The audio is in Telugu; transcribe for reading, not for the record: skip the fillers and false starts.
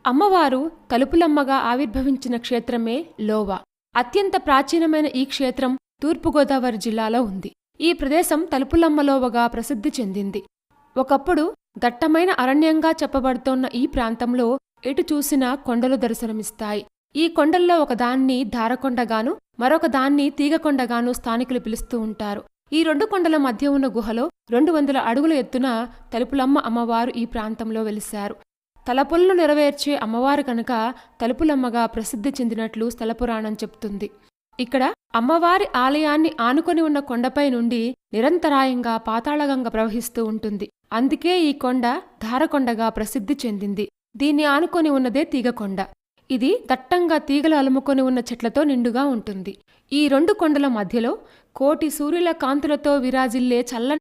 అమ్మవారు తలుపులమ్మగా ఆవిర్భవించిన క్షేత్రమే లోవా. అత్యంత ప్రాచీనమైన ఈ క్షేత్రం తూర్పుగోదావరి జిల్లాలో ఉంది. ఈ ప్రదేశం తలుపులమ్మ లోవగా ప్రసిద్ధి చెందింది. ఒకప్పుడు దట్టమైన అరణ్యంగా చెప్పబడుతోన్న ఈ ప్రాంతంలో ఎటు చూసినా కొండలు దర్శనమిస్తాయి. ఈ కొండల్లో ఒకదాన్ని ధారకొండగాను, మరొక దాన్ని తీగకొండగాను స్థానికులు పిలుస్తూ ఉంటారు. ఈ రెండు కొండల మధ్య ఉన్న గుహలో 200 అడుగుల ఎత్తున తలుపులమ్మ అమ్మవారు ఈ ప్రాంతంలో వెలిశారు. తలపులను నెరవేర్చే అమ్మవారు కనుక తలుపులమ్మగా ప్రసిద్ధి చెందినట్లు స్థలపురాణం చెప్తుంది. ఇక్కడ అమ్మవారి ఆలయాన్ని ఆనుకొని ఉన్న కొండపై నుండి నిరంతరాయంగా పాతాళగంగ ప్రవహిస్తూ ఉంటుంది. అందుకే ఈ కొండ ధారకొండగా ప్రసిద్ధి చెందింది. దీన్ని ఆనుకొని ఉన్నదే తీగకొండ. ఇది దట్టంగా తీగలు అలుముకొని ఉన్న చెట్లతో నిండుగా ఉంటుంది. ఈ రెండు కొండల మధ్యలో కోటి సూర్యుల కాంతులతో విరాజిల్లే చల్లని